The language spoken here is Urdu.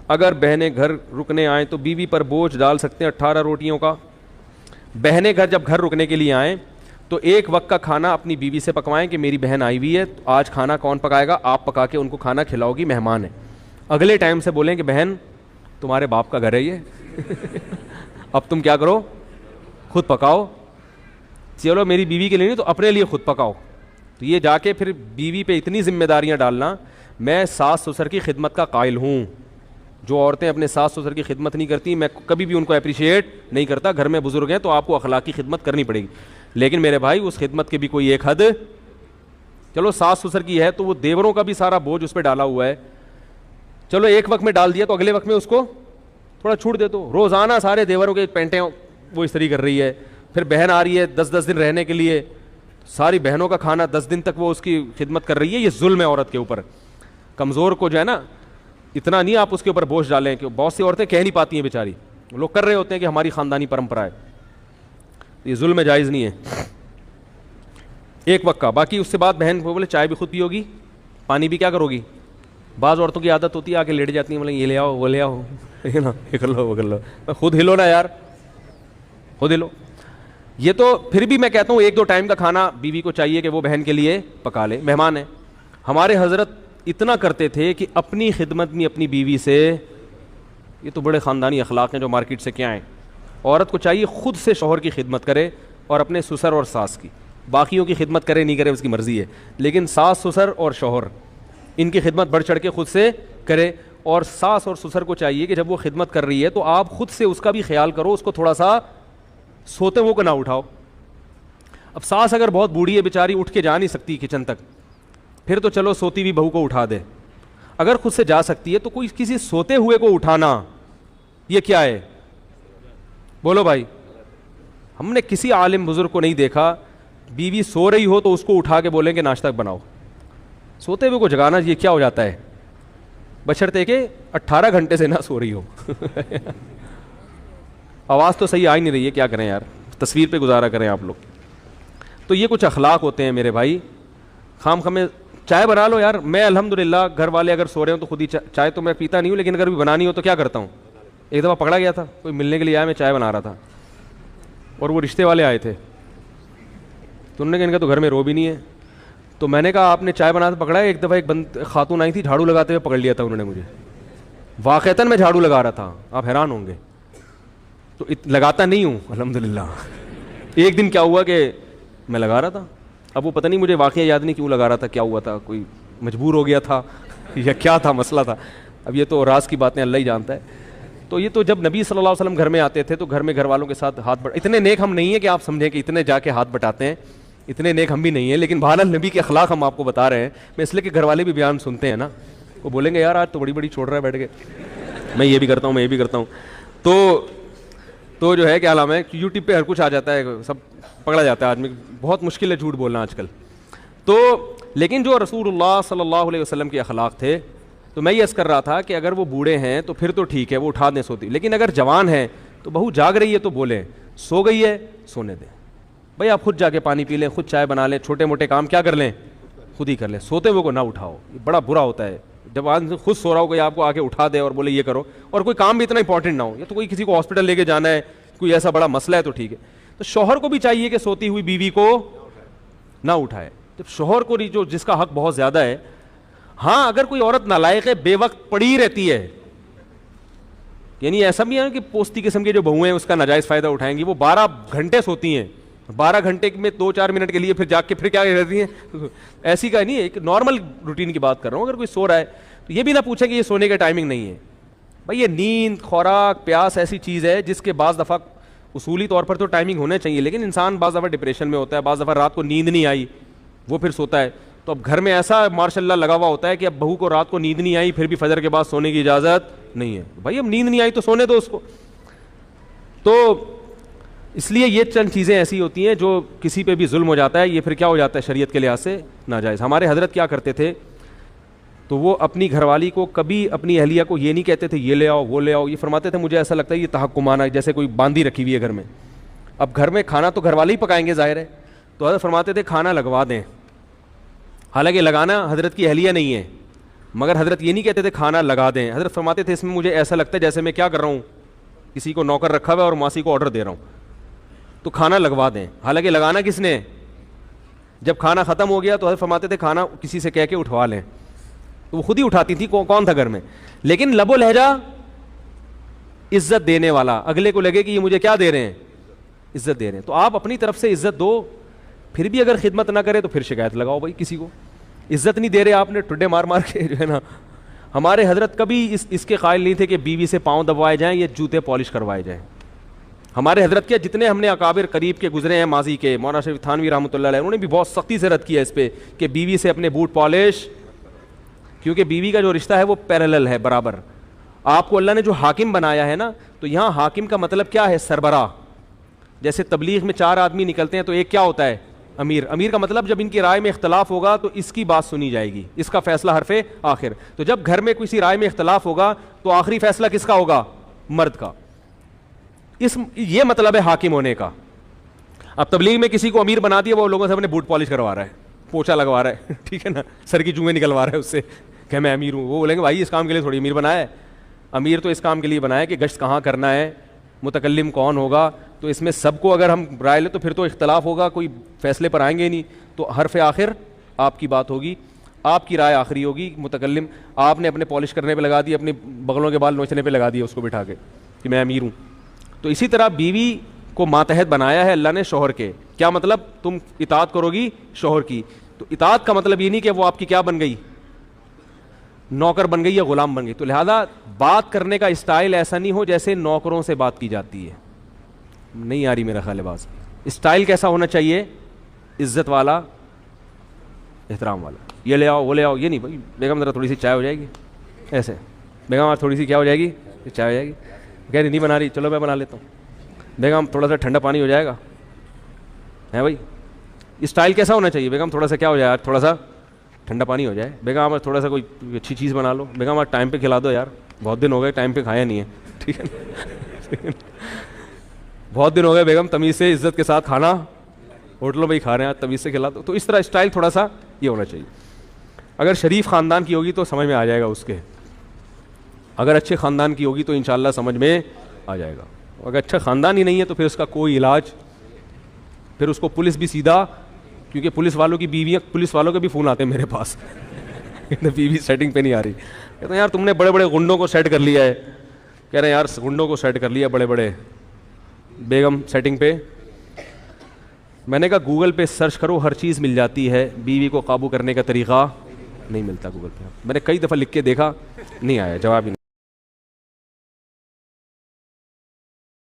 اگر بہنیں گھر رکنے آئیں تو بیوی پر بوجھ ڈال سکتے ہیں 18 روٹیوں کا. بہنیں گھر جب گھر رکنے کے لیے آئیں تو ایک وقت کا کھانا اپنی بیوی سے پکوائیں کہ میری بہن آئی ہوئی ہے, آج کھانا کون پکائے گا, آپ پکا کے ان کو کھانا کھلاؤ گی, مہمان ہے. اگلے ٹائم سے بولیں کہ بہن تمہارے باپ کا گھر ہے یہ, اب تم کیا کرو, خود پکاؤ. چلو میری بیوی کے لیے نہیں تو اپنے لیے خود پکاؤ. تو یہ جا کے پھر بیوی پہ اتنی ذمہ داریاں ڈالنا. میں ساس سسر کی خدمت کا قائل ہوں. جو عورتیں اپنے ساس سسر کی خدمت نہیں کرتی, میں کبھی بھی ان کو اپریشیٹ نہیں کرتا. گھر میں بزرگ ہیں تو آپ کو اخلاقی خدمت کرنی پڑے گی, لیکن میرے بھائی اس خدمت کی بھی کوئی ایک حد. چلو ساس سسر کی ہے تو وہ دیوروں کا بھی سارا بوجھ اس پہ ڈالا ہوا ہے. چلو ایک وقت میں ڈال دیا تو اگلے وقت میں اس کو تھوڑا چھوٹ دے دو. روزانہ سارے دیوروں کے پینٹیں وہ استری کر رہی ہے, پھر بہن آ رہی ہے 10 دن رہنے کے لیے, ساری بہنوں کا کھانا 10 دن تک وہ اس کی خدمت کر رہی ہے. یہ ظلم ہے عورت کے اوپر. کمزور کو جو ہے نا اتنا نہیں آپ اس کے اوپر بوجھ ڈالیں, کہ بہت سی عورتیں کہہ نہیں پاتی ہیں بیچاری, لوگ کر رہے ہوتے ہیں کہ ہماری خاندانی پرمپرا ہے. یہ ظلم جائز نہیں ہے. ایک وقت کا, باقی اس سے بعد بہن کو بولے چائے بھی خود پیو گی, پانی بھی کیا کرو گی. بعض عورتوں کی عادت ہوتی ہے آ کے لیٹ جاتی ہیں, بولیں یہ لے آؤ وہ لے آؤ, نا یہ کر لو وہ کر لو. خود ہلو نا یار, خود ہلو. یہ تو پھر بھی میں کہتا ہوں 1-2 ٹائم کا کھانا بیوی کو چاہیے کہ وہ بہن کے لیے پکا لے, مہمان ہے. ہمارے حضرت اتنا کرتے تھے کہ اپنی خدمت میں اپنی بیوی سے, یہ تو بڑے خاندانی اخلاق ہیں جو مارکیٹ سے کیا ہیں. عورت کو چاہیے خود سے شوہر کی خدمت کرے اور اپنے سسر اور ساس کی. باقیوں کی خدمت کرے نہیں کرے اس کی مرضی ہے, لیکن ساس سسر اور شوہر ان کی خدمت بڑھ چڑھ کے خود سے کرے. اور ساس اور سسر کو چاہیے کہ جب وہ خدمت کر رہی ہے تو آپ خود سے اس کا بھی خیال کرو, اس کو تھوڑا سا سوتے وہ کو نہ اٹھاؤ. اب ساس اگر بہت بوڑھی ہے بیچاری, اٹھ کے جا نہیں سکتی کچن تک, پھر تو چلو سوتی ہوئی بہو کو اٹھا دے. اگر خود سے جا سکتی ہے تو کوئی کسی سوتے ہوئے کو اٹھانا یہ کیا ہے, بولو بھائی. ہم نے کسی عالم بزرگ کو نہیں دیکھا بیوی سو رہی ہو تو اس کو اٹھا کے بولیں کہ ناشتہ بناؤ. سوتے ہوئے کو جگانا یہ کیا ہو جاتا ہے, بشرطے کہ 18 گھنٹے سے نہ سو رہی ہو. آواز تو صحیح آ ہی نہیں رہی ہے, کیا کریں یار, تصویر پہ گزارا کریں آپ لوگ. تو یہ کچھ اخلاق ہوتے ہیں میرے بھائی. خام خامے چائے بنا لو یار. میں الحمدللہ گھر والے اگر سو رہے ہوں تو خود ہی چائے تو میں پیتا نہیں ہوں, لیکن اگر بھی بنانی ہو تو کیا کرتا ہوں. ایک دفعہ پکڑا گیا تھا, کوئی ملنے کے لیے آیا, میں چائے بنا رہا تھا اور وہ رشتے والے آئے تھے, تو انہوں نے کہا ان کا تو گھر میں رو بھی نہیں ہے. تو میں نے کہا آپ نے چائے بنا کے پکڑا ہے. ایک دفعہ ایک خاتون آئی تھی, جھاڑو لگاتے ہوئے پکڑ لیا تھا انہوں نے مجھے. واقعتاً میں جھاڑو لگا رہا تھا, آپ حیران ہوں گے. تو لگاتا نہیں ہوں الحمدللہ. ایک دن کیا ہوا کہ میں لگا رہا تھا, اب وہ پتہ نہیں مجھے واقعہ یاد نہیں کیوں لگا رہا تھا, کیا ہوا تھا, کوئی مجبور ہو گیا تھا یا کیا تھا مسئلہ تھا. اب یہ تو راز کی باتیں اللہ ہی جانتا ہے. تو یہ تو جب نبی صلی اللہ علیہ وسلم گھر میں آتے تھے تو گھر میں گھر والوں کے ساتھ ہاتھ اتنے نیک ہم نہیں ہیں کہ آپ سمجھیں کہ اتنے جا کے ہاتھ بٹاتے ہیں, اتنے نیک ہم بھی نہیں ہیں. لیکن بہرحال نبی کے اخلاق ہم آپ کو بتا رہے ہیں. میں اس لیے کہ گھر والے بھی بیان سنتے ہیں نا, وہ بولیں گے یار آج تو بڑی بڑی چھوڑ رہا ہے بیٹھ کے, میں یہ بھی کرتا ہوں, میں یہ بھی کرتا ہوں. تو جو ہے کیا نام ہے, یوٹیوب پہ ہر کچھ آ جاتا ہے, سب پکڑا جاتا ہے آدمی. بہت مشکل ہے جھوٹ بولنا آج کل. تو لیکن جو رسول اللہ صلی اللہ علیہ وسلم کے اخلاق تھے, تو میں یہ عرض کر رہا تھا کہ اگر وہ بوڑھے ہیں تو پھر تو ٹھیک ہے, وہ اٹھا دیں سوتی. لیکن اگر جوان ہیں تو بہو جاگ رہی ہے تو بولیں, سو گئی ہے سونے دیں بھائی, آپ خود جا کے پانی پی لیں, خود چائے بنا لیں, چھوٹے موٹے کام کیا کر لیں خود ہی کر لیں. سوتے ہوئے کو نہ اٹھاؤ, یہ بڑا برا ہوتا ہے جب آدمی خود سو رہا ہو, کوئی آپ کو آ کے اٹھا دے اور بولے یہ کرو, اور کوئی کام بھی اتنا امپورٹنٹ نہ ہو, یا تو کوئی کسی کو ہاسپٹل لے کے جانا ہے, کوئی ایسا بڑا مسئلہ ہے تو ٹھیک ہے. تو شوہر کو بھی چاہیے کہ سوتی ہوئی بیوی کو نہ اٹھائے. جب شوہر کو جو جس کا حق بہت زیادہ ہے. ہاں اگر کوئی عورت نالائق ہے, بے وقت پڑی رہتی ہے, یعنی ایسا بھی ہے کہ پوستی قسم کے جو بہویں ہیں اس کا ناجائز فائدہ اٹھائیں گی, وہ 12 گھنٹے سوتی ہیں, 12 گھنٹے میں 2-4 منٹ کے لیے پھر جاگ کے پھر کیا رہتی ہیں, ایسی کا نہیں ہے, ایک نارمل روٹین کی بات کر رہا ہوں. اگر کوئی سو رہا ہے تو یہ بھی نہ پوچھیں کہ یہ سونے کا ٹائمنگ نہیں ہے. بھائی یہ نیند, خوراک, پیاس ایسی چیز ہے جس کے بعض دفعہ اصولی طور پر تو ٹائمنگ ہونا چاہیے, لیکن انسان بعض دفعہ ڈپریشن میں ہوتا ہے, بعض دفعہ رات کو نیند نہیں آئی وہ پھر سوتا ہے. تو اب گھر میں ایسا ماشاء اللہ لگا ہوا ہوتا ہے کہ اب بہو کو رات کو نیند نہیں آئی پھر بھی فجر کے بعد سونے کی اجازت نہیں ہے. بھائی اب نیند نہیں آئی تو سونے دو اس کو. تو اس لیے یہ چند چیزیں ایسی ہوتی ہیں جو کسی پہ بھی ظلم ہو جاتا ہے, یہ پھر کیا ہو جاتا ہے شریعت کے لحاظ سے ناجائز. ہمارے حضرت کیا کرتے تھے, تو وہ اپنی گھر والی کو کبھی اپنی اہلیہ کو یہ نہیں کہتے تھے یہ لے آؤ وہ لے آؤ, یہ فرماتے تھے مجھے ایسا لگتا ہے یہ تحکمانہ, جیسے کوئی باندھی رکھی ہوئی ہے گھر میں. اب گھر میں کھانا تو گھر والے ہی پکائیں گے ظاہر ہے, تو حضرت فرماتے تھے کھانا لگوا دیں, حالانکہ لگانا حضرت کی اہلیہ نہیں ہے, مگر حضرت یہ نہیں کہتے تھے کھانا لگا دیں. حضرت فرماتے تھے اس میں مجھے ایسا لگتا ہے جیسے میں کیا کر رہا ہوں, کسی کو نوکر رکھا ہوا ہے اور ماسی کو آرڈر دے رہا ہوں, تو کھانا لگوا دیں. حالانکہ لگانا کس نے, جب کھانا ختم ہو گیا تو حضرت فرماتے تھے کھانا کسی سے کہہ کے اٹھوا لیں, تو وہ خود ہی اٹھاتی تھی, کون تھا گھر میں. لیکن لب و لہجہ عزت دینے والا, اگلے کو لگے کہ یہ مجھے کیا دے رہے ہیں, عزت دے رہے ہیں. تو آپ اپنی طرف سے عزت دو, پھر بھی اگر خدمت نہ کرے تو پھر شکایت لگاؤ بھائی کسی کو. عزت نہیں دے رہے آپ نے, ٹڈے مار مار کے جو ہے نا. ہمارے حضرت کبھی اس کے قائل نہیں تھے کہ بیوی سے پاؤں دبوائے جائیں یا جوتے پالش کروائے جائیں. ہمارے حضرت کے جتنے ہم نے اکابر قریب کے گزرے ہیں ماضی کے, مولانا شریف تھانوی رحمۃ اللہ علیہ, انہوں نے بھی بہت سختی سے رد کیا اس پہ کہ بیوی سے اپنے بوٹ پالش, کیونکہ بیوی کا جو رشتہ ہے وہ پیرالل ہے, برابر. آپ کو اللہ نے جو حاکم بنایا ہے نا, تو یہاں حاکم کا مطلب کیا ہے, سربراہ. جیسے تبلیغ میں 4 آدمی نکلتے ہیں تو ایک کیا ہوتا ہے, امیر. امیر کا مطلب جب ان کی رائے میں اختلاف ہوگا تو اس کی بات سنی جائے گی, اس کا فیصلہ حرف آخر. تو جب گھر میں کسی رائے میں اختلاف ہوگا تو آخری فیصلہ کس کا ہوگا, مرد کا. یہ مطلب ہے حاکم ہونے کا. اب تبلیغ میں کسی کو امیر بنا دیا, وہ لوگوں سے اپنے بوٹ پالش کروا رہا ہے, پوچھا لگوا رہا ہے, ٹھیک ہے نا, سر کی جوئیں نکلوا رہا ہے اس سے کہ میں امیر ہوں. وہ بولیں گے بھائی اس کام کے لیے تھوڑی امیر بنایا ہے, امیر تو اس کام کے لیے بنایا کہ گشت کہاں کرنا ہے, متکلم کون ہوگا. تو اس میں سب کو اگر ہم رائے لیں تو پھر تو اختلاف ہوگا, کوئی فیصلے پر آئیں گے نہیں. تو حرف آخر آپ کی بات ہوگی, آپ کی رائے آخری ہوگی. متکلم آپ نے اپنے پالش کرنے پہ لگا دی, اپنی بغلوں کے بال نوچنے پہ لگا دیا اس کو بٹھا کے کہ میں امیر ہوں. تو اسی طرح بیوی کو ماتحت بنایا ہے اللہ نے شوہر کے. کیا مطلب, تم اطاعت کرو گی شوہر کی. تو اطاعت کا مطلب یہ نہیں کہ وہ آپ کی کیا بن گئی, نوکر بن گئی یا غلام بن گئی. تو لہذا بات کرنے کا اسٹائل ایسا نہیں ہو جیسے نوکروں سے بات کی جاتی ہے. نہیں آ رہی میرا خیال ہے بات. اسٹائل کیسا ہونا چاہیے, عزت والا, احترام والا. یہ لے آؤ وہ لے آؤ, یہ نہیں بھائی بیگم ذرا تھوڑی سی چائے ہو جائے گی, ایسے بیگم تھوڑی سی کیا ہو جائے گی, چائے ہو جائے گی, کہہ رہی نہیں بنا رہی, چلو میں بنا لیتا ہوں. بیگم تھوڑا سا ٹھنڈا پانی ہو جائے گا, ہے بھائی. اسٹائل کیسا ہونا چاہیے, بیگم تھوڑا سا کیا ہو جائے, تھوڑا سا ٹھنڈا پانی ہو جائے. بیگم آپ تھوڑا سا کوئی اچھی چیز بنا لو, بیگم آپ ٹائم پہ کھلا دو یار, بہت دن ہو گئے ٹائم پہ کھایا نہیں ہے, ٹھیک ہے. بہت دن ہو گئے بیگم, تمیز سے عزت کے ساتھ کھانا ہوٹلوں میں ہی کھا رہے ہیں, تمیز سے کھلا دو. تو اس طرح اسٹائل تھوڑا سا یہ ہونا چاہیے. اگر شریف خاندان کی ہوگی تو سمجھ میں آ جائے گا اس کے, اگر اچھے خاندان کی ہوگی تو انشاءاللہ سمجھ میں آ جائے گا. اگر اچھا خاندان ہی نہیں ہے تو پھر اس کا کوئی علاج, پھر اس کو پولیس بھی سیدھا, کیونکہ پولیس والوں کی بیویاں, پولیس والوں کے بھی فون آتے ہیں میرے پاس, بیوی سیٹنگ پہ نہیں آ رہی. کہتے ہیں یار تم نے بڑے بڑے گنڈوں کو سیٹ کر لیا ہے. کہہ رہے ہیں یار گنڈوں کو سیٹ کر لیا بڑے بڑے, بیگم سیٹنگ پہ. میں نے کہا گوگل پہ سرچ کرو, ہر چیز مل جاتی ہے, بیوی کو قابو کرنے کا طریقہ نہیں ملتا گوگل پہ. میں نے کئی دفعہ لکھ کے دیکھا, نہیں آیا جواب ہی نہیں.